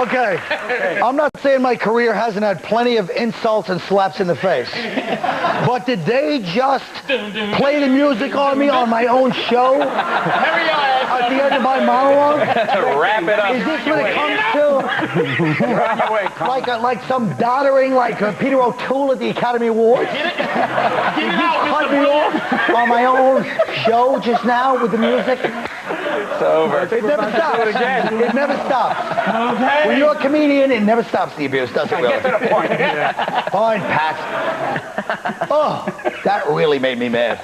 Okay. I'm not saying my career hasn't had plenty of insults and slaps in the face. But did they just play the music on me on my own show? At the end of my monologue? Wrap it up. Is this what it comes to? Like some doddering, like Peter O'Toole at the Academy Awards? Did you cut me off on my own show just now with the music? It's over. It never stops. It never stops. Okay. When you're a comedian, it never stops the abuse, does it really? Get to the point. Fine, Pat. Oh, that really made me mad.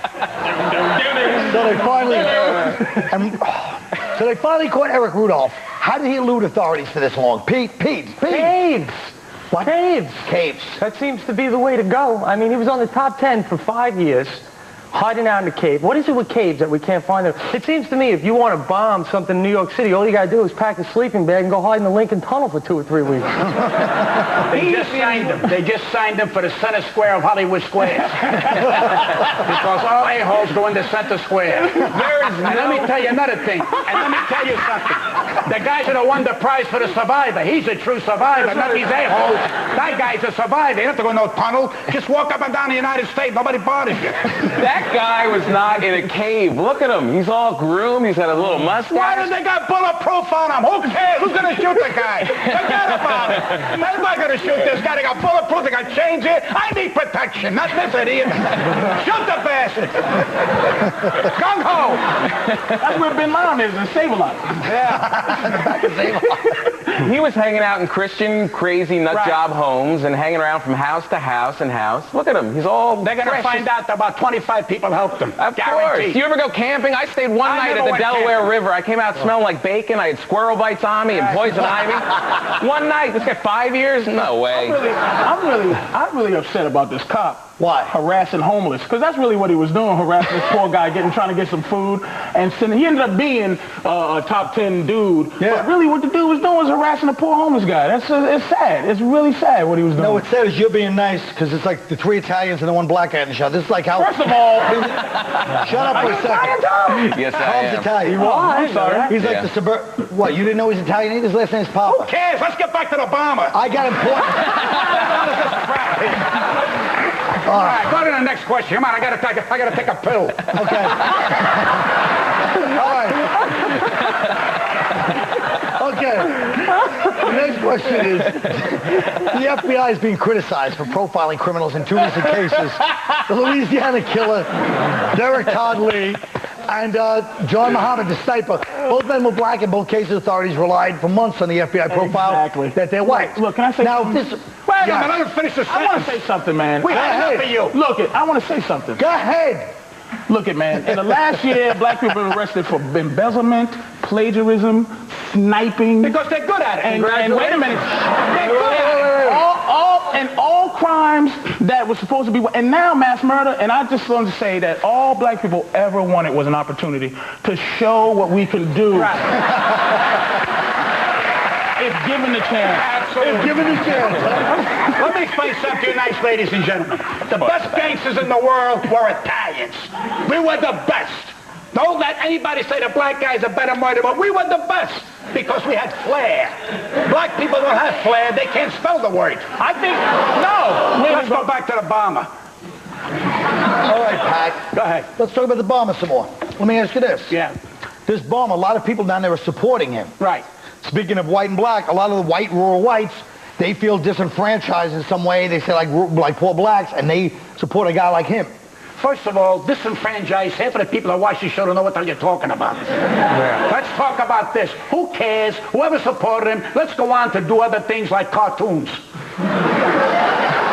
So they finally caught Eric Rudolph. How did he elude authorities for this long? Caves. What? Caves. That seems to be the way to go. I mean, he was on the top 10 for 5 years, hiding out in the cave. What is it with caves that we can't find them? It seems to me if you want to bomb something in New York City, all you got to do is pack a sleeping bag and go hide in the Lincoln Tunnel for 2 or 3 weeks. They just signed him. They just signed him for the center square of Hollywood Square. Because all a-holes go into center square. And let me tell you another thing. And let me tell you something. The guys that won the prize for the survivor, he's a true survivor, not these a-holes. That guy's a survivor. You don't have to go in no tunnel. Just walk up and down the United States. Nobody bothers you. That guy was not in a cave. Look at him. He's all groomed. He's got a little mustache. Why did they got bulletproof on him? Who cares? Who's going to shoot the guy? Forget about it. I'm not going to shoot this guy. They got bulletproof. They got chains here. I need protection, not this idiot. Shoot the bastard. Gung-ho. That's where Bin Laden is, in Save-A-Lot. He was hanging out in Christian, crazy nut job homes and hanging around from house to house and house. Look at him. He's all They're going to find out that about 25 people helped him. Of course. You ever go camping? I stayed one night at the Delaware River. I came out smelling like bacon. I had squirrel bites on me and poison ivy. One night. This guy 5 years? No way. I'm really upset about this cop. Why? Harassing homeless. Because that's really what he was doing, harassing this poor guy, trying to get some food. And he ended up being a top 10 dude. Yeah. But really what the dude was doing was harassing a poor homeless guy. It's sad. It's really sad what he was doing. No, what's sad is you're being nice because it's like the 3 Italians and the 1 black guy in the show. This is like how... First of all... Shut up for a second. Yes, I Tom's am. Italian. I'm sorry. He's like the What, you didn't know he's Italian? His last name's Papa. Who cares? Let's get back to the bomber. I got important... All right, go to the next question. Come on, I gotta take a pill. Okay. All right. Okay. The next question is, the FBI is being criticized for profiling criminals in 2 recent cases. The Louisiana killer, Derek Todd Lee, and John Muhammad, the sniper. Both men were black. In both cases, authorities relied for months on the FBI profile that they're white. Look, can I say now, something? Wait a minute, let him finish the sentence. I want to say something, man. We had enough of you. Look, I want to say something. Go ahead. Look it, man. In the last year, black people have been arrested for embezzlement, plagiarism, sniping. Because they're good at it. And wait a minute. They're good at it. All crimes that were supposed to be, and now mass murder. And I just want to say that all black people ever wanted was an opportunity to show what we can do. If given the chance. Absolutely. If given the chance. Let me explain something to you nice ladies and gentlemen. The best gangsters in the world were Italians. We were the best. Don't let anybody say the black guys are better murderer. We were the best because we had flair. Black people don't have flair. They can't spell the word. I think, no. Let's go back to the bomber. All right, Pat. Go ahead. Let's talk about the bomber some more. Let me ask you this. Yeah. This bomber, a lot of people down there are supporting him. Right. Speaking of white and black, a lot of the white rural whites, they feel disenfranchised in some way. They say like poor blacks, and they support a guy like him. First of all, disenfranchised, half of the people that watch this show don't know what the hell you're talking about. Yeah. Let's talk about this. Who cares? Whoever supported him, let's go on to do other things like cartoons.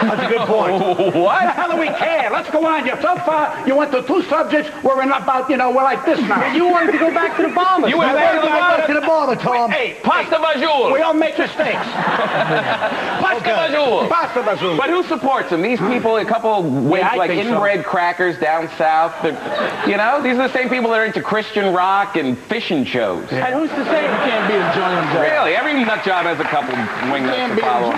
That's a good point. What? The hell do we care? Let's go on. So far, you went to 2 subjects. We're in about, we're like this now. You wanted to go back to the bomber. You went back to the bomber, Tom. Hey, Pasta Bajoul. we all make mistakes. Pasta Bajoul. Pasta Bajoul. But who supports him? These people, a couple like inbred crackers down south. You know, these are the same people that are into Christian rock and fishing shows. And who's to say you can't be enjoying them? Really, every nut job has a couple wingnuts to follow.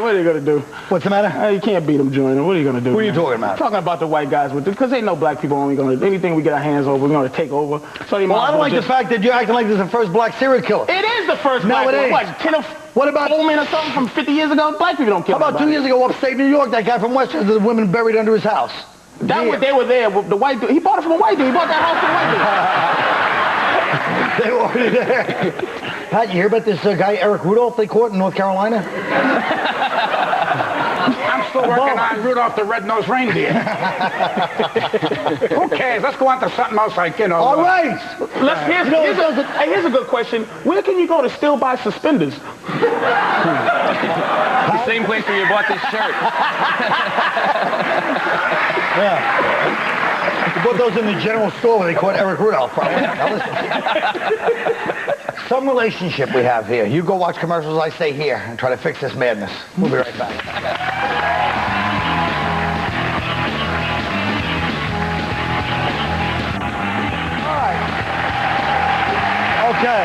What are you going to do? What's the matter? You can't beat them, Junior. What are you going to do? What are you man? talking about? Talking about the white guys with because ain't no black people only going to anything we get our hands over, we're going to take over. So Well, I don't like the fact that you're acting like this is the first black serial killer. It is the first No, black it one. ain't. What, 10 or What about 4 men or something from 50 years ago? Black people don't kill How about 2 years ago, upstate New York, that guy from Westchester, the women buried under his house? That was, they were there. The white dude, he bought it from a white dude. He bought that house from a white dude. They were already there. Pat, you hear about this guy, Eric Rudolph, they caught in North Carolina? I'm still working on Rudolph the Red-Nosed Reindeer. Who cares? Let's go on to something else like, you know. All right. Here's a good question. Where can you go to still buy suspenders? The same place where you bought this shirt. Yeah. You bought those in the general store where they caught Eric Rudolph, probably. Now listen. Some relationship we have here. You go watch commercials, I stay here and try to fix this madness. We'll be right back. All right. Okay.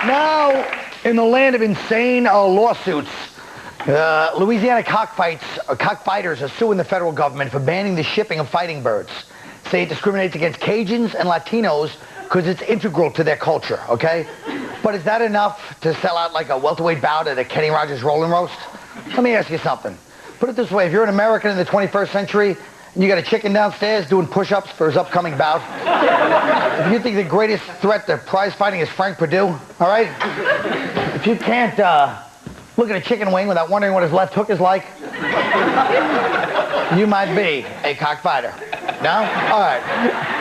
Now, in the land of insane lawsuits, Louisiana cockfighters are suing the federal government for banning the shipping of fighting birds. Say it discriminates against Cajuns and Latinos because it's integral to their culture, okay? But is that enough to sell out like a welterweight bout at a Kenny Rogers Rolling Roast? Let me ask you something. Put it this way, if you're an American in the 21st century and you got a chicken downstairs doing push-ups for his upcoming bout, if you think the greatest threat to prize fighting is Frank Perdue, all right? If you can't look at a chicken wing without wondering what his left hook is like, you might be a cockfighter. No? All right.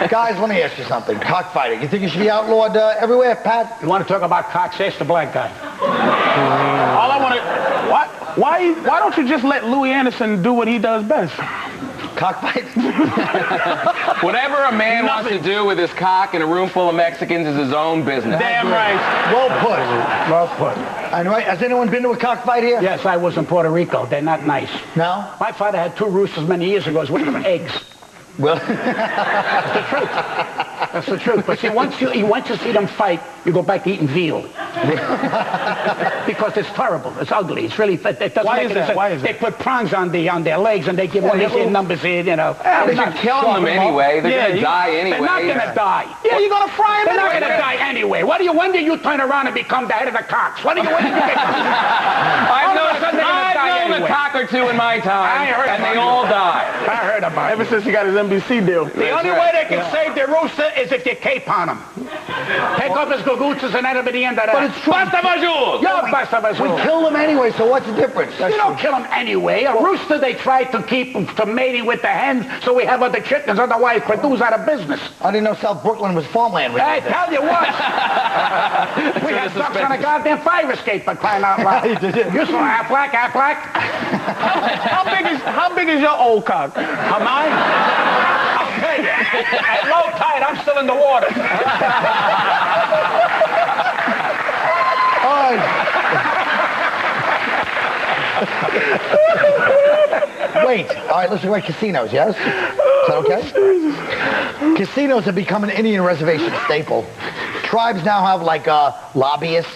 Guys, let me ask you something. Cockfighting. You think you should be outlawed everywhere, Pat? You want to talk about cocks? Ask the black guy. All I want to... Why don't you just let Louis Anderson do what he does best? Cockfight? Whatever a man wants to do with his cock in a room full of Mexicans is his own business. Damn right. Well put. Well put. And right, has anyone been to a cockfight here? Yes, I was in Puerto Rico. They're not nice. No? My father had 2 roosters many years ago. He was waiting for eggs. Well, That's the truth. That's the truth. But see, once you see them fight, you go back to eating veal. Because it's terrible. It's ugly. It's really... It doesn't Why make is any that? sense. Why is They that? put prongs on their legs and they give all these numbers in, you know. They should kill them anyway. They're going to die anyway. They're not going to die. Yeah, you're going to fry him They're not anyway. going to die anyway. When do you turn around and become the head of the cocks? When do you get... I've known a cock or two in my time, and they all die. I heard about it. Ever since he got his NBC deal. The only way they can save the rooster is if you cape on him. Take off his gagooches and that'll be the end of that. but it's true. Basta major! Yeah, basta We major. kill them anyway, so what's the difference? You don't kill him anyway. A rooster, they try to keep to mating with the hens so we have other chickens. Otherwise, Purdue's out of business. I didn't know South Brooklyn was farmland. Hey, tell you what. We had ducks on a goddamn fire escape for crying out loud. You saw Aflac? How big is your old cock? Mine? I'll tell you. At low tide, I'm still in the water. All right. Wait. All right, let's talk about casinos, yes? Is that okay? Casinos have become an Indian reservation staple. Tribes now have, like, lobbyists.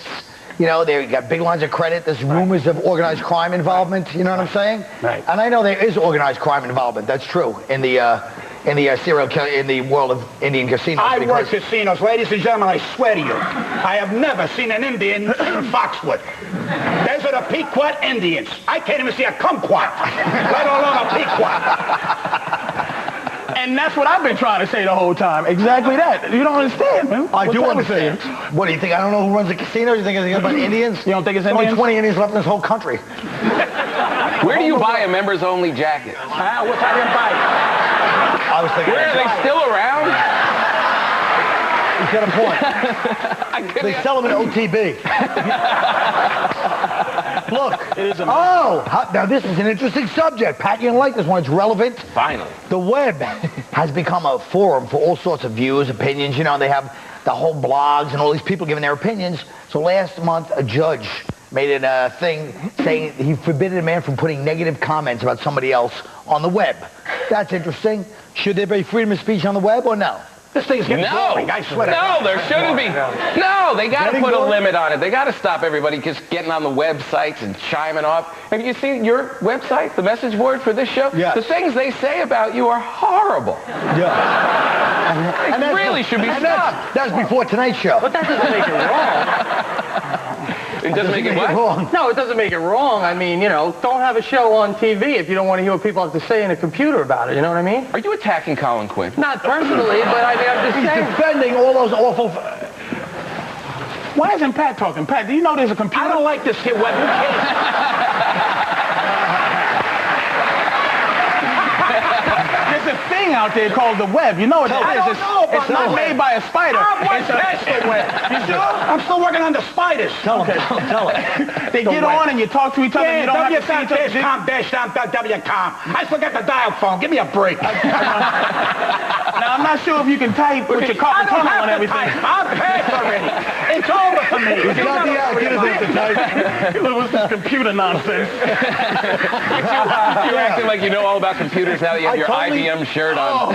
You know, they got big lines of credit. There's rumors of organized crime involvement. You know what I'm saying? Right. And I know there is organized crime involvement. That's true in the world of Indian casinos. I work casinos, ladies and gentlemen. I swear to you, I have never seen an Indian in Foxwood. Those are the Pequot Indians. I can't even see a kumquat, let alone a Pequot. And that's what I've been trying to say the whole time. Exactly that. You don't understand, man. I do understand. What do you think? I don't know who runs the casino. You think it's about Indians? You don't think it's There's Indians? only 20 Indians left in this whole country. Where do you buy a members-only jacket? Which I didn't buy. I was thinking. Where are they still around? He's got a point. They sell them in OTB. Look. It is now this is an interesting subject. Pat, you don't like this one. It's relevant. Finally. The web has become a forum for all sorts of views, opinions. You know, they have the whole blogs and all these people giving their opinions. So last month, a judge made a thing saying he forbidden a man from putting negative comments about somebody else on the web. That's interesting. Should there be freedom of speech on the web or no? This thing's getting boring, I swear to God. No, there shouldn't be. No. No, they got to put a limit on it. They got to stop everybody just getting on the websites and chiming off. Have you seen your website, the message board for this show? Yes. The things they say about you are horrible. Yeah. It really should be stopped. That's before tonight's show. But that doesn't make it wrong. It doesn't make it what? wrong. No, it doesn't make it wrong. I mean, you know, don't have a show on TV if you don't want to hear what people have to say in a computer about it. You know what I mean? Are you attacking Colin Quinn? Not personally, but I mean, I'm just He's saying. defending all those awful... Why isn't Pat talking? Pat, do you know there's a computer? I don't like this here web. Who cares? There's a thing out there called the web. You know what that is? don't know about It's not the made web. by a spider. It's a web. You sure? I'm still working on the spiders. Tell him. They get on and you talk to each other and you don't have to see each other. WCOM-WCOM. I forget the dial phone. Give me a break. Now, I'm not sure if you can type with your carpal tunnel and everything. I'm past already. It's over for me. He's got the activity to type. What's this computer nonsense? You're acting like you know all about computers now that you have your IBM shirt on.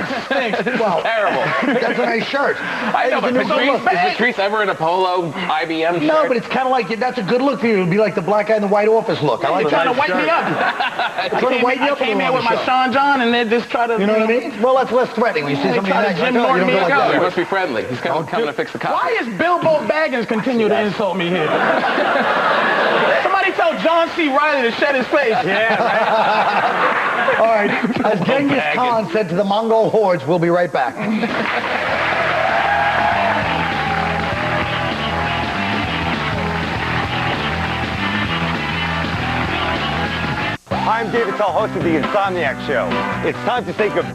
Well, Terrible. that's a nice shirt. I know, but It's a new Patrice, look. is Patrice ever in a polo IBM shirt? No, but it's kind of like, that's a good look for you. It'll be like the black guy in the White Office look. I like Trying to that white me up. Trying to white you I up a came little here on with the my show. Sean John and they just try to... You know what I mean? Well, that's less threatening. When you see somebody try to like Jim that, you Norton don't me go like up. He that. must be friendly. He's coming to fix the cop. Why is Bilbo Baggins continue to insult me here? Somebody tell John C. Reilly to shut his face. Yeah, right. All right. As Genghis Khan said to the Mongol hordes, we'll be right back. I'm David Tull, host of the Insomniac Show. It's time to think of...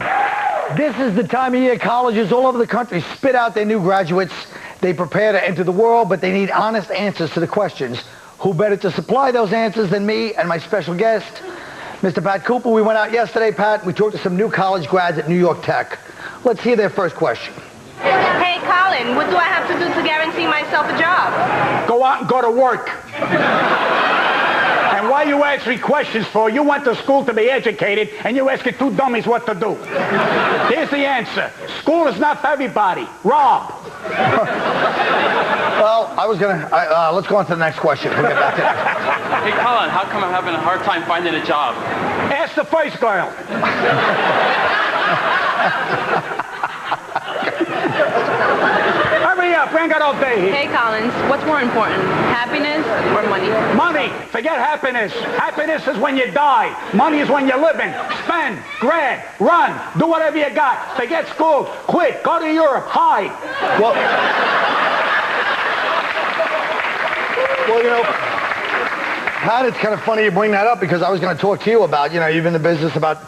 This is the time of year colleges all over the country spit out their new graduates. They prepare to enter the world, but they need honest answers to the questions. Who better to supply those answers than me and my special guest, Mr. Pat Cooper? We went out yesterday, Pat. We talked to some new college grads at New York Tech. Let's hear their first question. Hey, Colin, what do I have to do to guarantee myself a job? Go out and go to work. And why you ask me questions for? You went to school to be educated, and you asking two dummies what to do. Here's the answer. School is not for everybody. Rob. Well, I was going to... let's go on to the next question. We'll get back to that. Hey, Colin, how come I'm having a hard time finding a job? Ask the first girl. Hurry up. We ain't got all day here. Hey, Collins, what's more important, happiness or money? Money. Forget happiness. Happiness is when you die. Money is when you're living. Spend, grab, run, do whatever you got. Forget school. Quit. Go to Europe. Hide. Well, you know, Pat, it's kind of funny you bring that up because I was going to talk to you about, you know, you've been in the business about,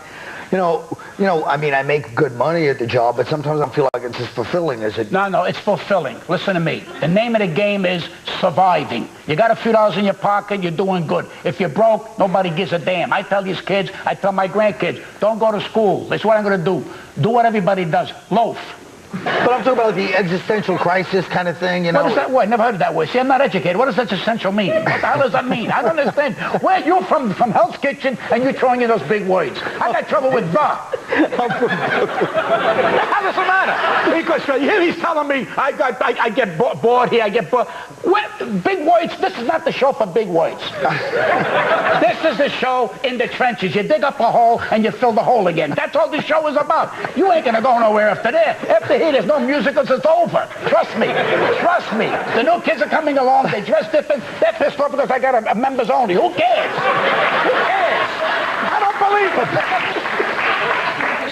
you know, I mean, I make good money at the job, but sometimes I feel like it's as fulfilling as it... No, it's fulfilling. Listen to me. The name of the game is surviving. You got a few dollars in your pocket, you're doing good. If you're broke, nobody gives a damn. I tell these kids, I tell my grandkids, don't go to school. That's what I'm going to do. Do what everybody does. Loaf. But I'm talking about the existential crisis kind of thing, you know? What is that word? Never heard of that word. See, I'm not educated. What does existential mean? What the hell does that mean? I don't understand. Where you're from Hell's Kitchen and you're throwing in those big words. I got trouble with the. How does it matter? Because here he's telling me I get bored here, I get bored. Big words, this is not the show for big words. This is the show in the trenches. You dig up a hole and you fill the hole again. That's all the show is about. You ain't gonna go nowhere after that. After here, there's no musicals, it's over. Trust me. Trust me. The new kids are coming along, they dress different, they're pissed off because I got a members only. Who cares? Who cares? I don't believe it.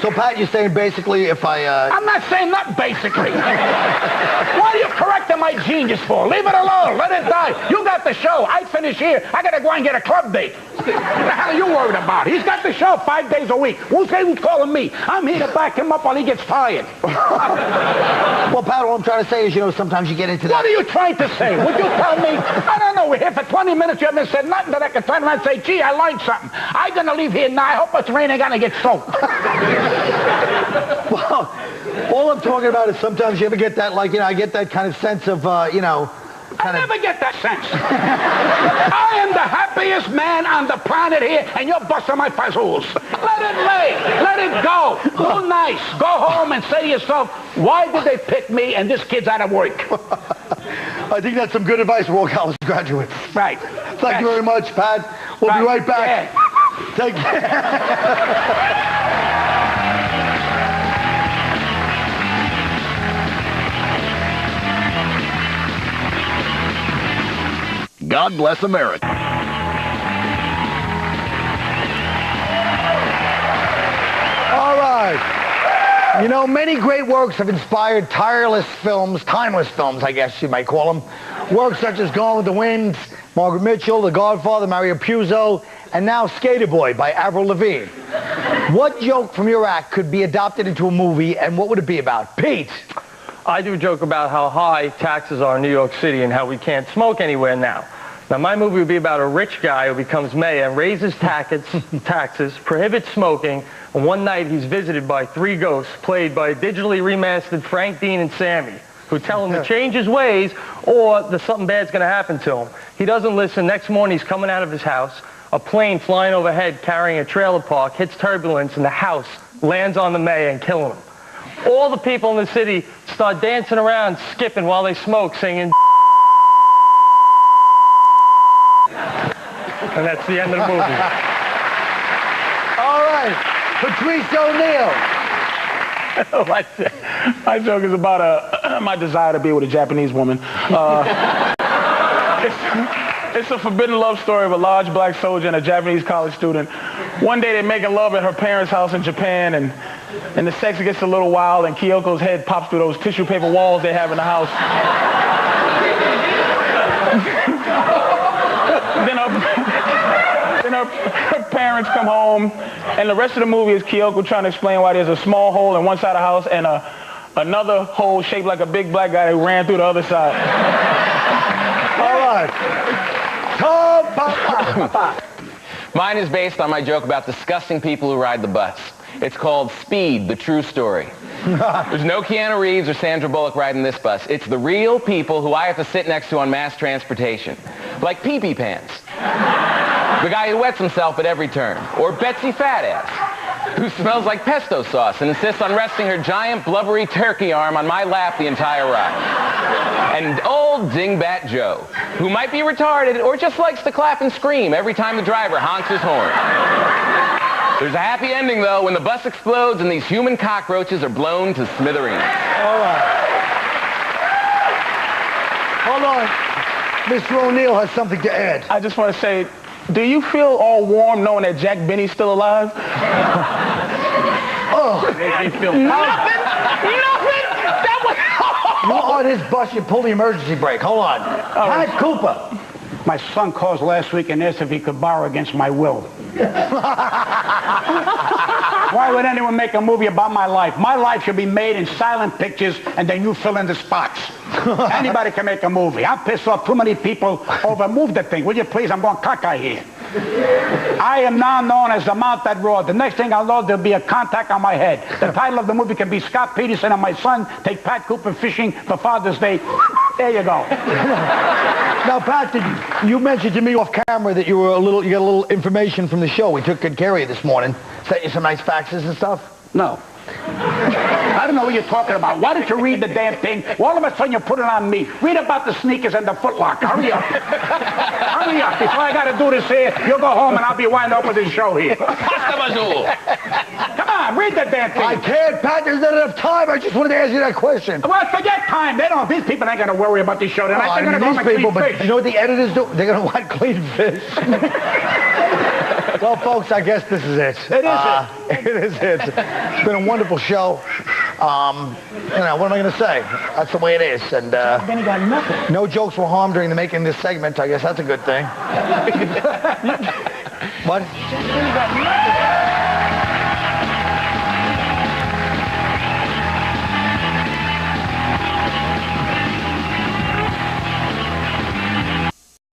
So, Pat, you're saying basically if I'm not saying that basically. What are you correcting my genius for? Leave it alone. Let it die. You got the show. I finish here. I got to go and get a club date. What the hell are you worried about? He's got the show 5 days a week. Who's calling me? I'm here to back him up while he gets fired. Well, Pat, all I'm trying to say is, you know, sometimes you get into that... What are you trying to say? Would you tell me? I don't know. We're here for 20 minutes. You haven't said nothing that I can turn around and say, gee, I learned something. I'm going to leave here now. I hope it's raining. I'm going to get soaked. Well, all I'm talking about is sometimes you ever get that, like, you know, I get that kind of sense of, you know... I never get that sense. I am the happiest man on the planet here, and you're busting my fazools. Let it lay. Let it go. Do nice. Go home and say to yourself, why did they pick me and this kid's out of work? I think that's some good advice for all college graduates. Right. Thank you very much, Pat. We'll be right back. Yeah. Take care. God bless America. All right. You know, many great works have inspired timeless films, I guess you might call them. Works such as Gone with the Wind, Margaret Mitchell, The Godfather, Mario Puzo, and now Skater Boy by Avril Lavigne. What joke from your act could be adopted into a movie, and what would it be about? Pete. I do a joke about how high taxes are in New York City and how we can't smoke anywhere now. Now, my movie would be about a rich guy who becomes mayor and raises taxes, prohibits smoking, and one night he's visited by 3 ghosts played by digitally remastered Frank, Dean, and Sammy, who tell him to change his ways or that something bad's going to happen to him. He doesn't listen. Next morning, he's coming out of his house. A plane flying overhead carrying a trailer park hits turbulence, and the house lands on the mayor and kills him. All the people in the city start dancing around, skipping while they smoke, singing. And that's the end of the movie. All right. Patrice O'Neill. My joke is about my desire to be with a Japanese woman. It's a forbidden love story of a large black soldier and a Japanese college student. One day they're making love at her parents' house in Japan, and the sex gets a little wild, and Kyoko's head pops through those tissue paper walls they have in the house. Then her parents come home, and the rest of the movie is Kyoko trying to explain why there's a small hole in one side of the house and another hole shaped like a big black guy who ran through the other side. All right. Tom. Mine is based on my joke about disgusting people who ride the bus. It's called Speed, the True Story. There's no Keanu Reeves or Sandra Bullock riding this bus. It's the real people who I have to sit next to on mass transportation. Like Pee-Pee Pants. The guy who wets himself at every turn. Or Betsy Fatass, who smells like pesto sauce and insists on resting her giant blubbery turkey arm on my lap the entire ride. And old Dingbat Joe, who might be retarded or just likes to clap and scream every time the driver honks his horn. There's a happy ending, though, when the bus explodes and these human cockroaches are blown to smithereens. All right. Hold on. Mr. O'Neill has something to add. I just want to say, do you feel all warm knowing that Jack Benny's still alive? Oh. Make me feel nothing. That was... You're on his bus, you pull the emergency brake. Hold on. Pat Cooper. My son calls last week and asked if he could borrow against my will. Why would anyone make a movie about my life? My life should be made in silent pictures, and then you fill in the spots. Anybody can make a movie. I'm pissed off too many people over. Move the thing, will you please? I'm going cockeye here. I am now known as the Mount That Roared. The next thing I'll know, there'll be a contact on my head. The title of the movie can be Scott Peterson and my son take Pat Cooper fishing for Father's Day. There you go. Now, Pat, you mentioned to me off camera that you got a little information from the show. We took good care of you this morning. Sent you some nice faxes and stuff? No. I don't know what you're talking about. Why don't you read the damn thing? All of a sudden you put it on me. Read about the sneakers and the footlocker. Hurry up. Hurry up. Before I got to do this here, you'll go home and I'll be winding up with this show here. Come on, read the damn thing. I can't, Pat. There's not enough time. I just wanted to ask you that question. Well, forget time. These people ain't going to worry about this show. They're going to go and clean fish. You know what the editors do? They're going to want clean fish. Well, folks, I guess this is it. It is it. It is it. It's been a wonderful show. What am I going to say? That's the way it is. And Benny got nothing. no jokes were harmed during the making of this segment. I guess that's a good thing. What? Benny got nothing.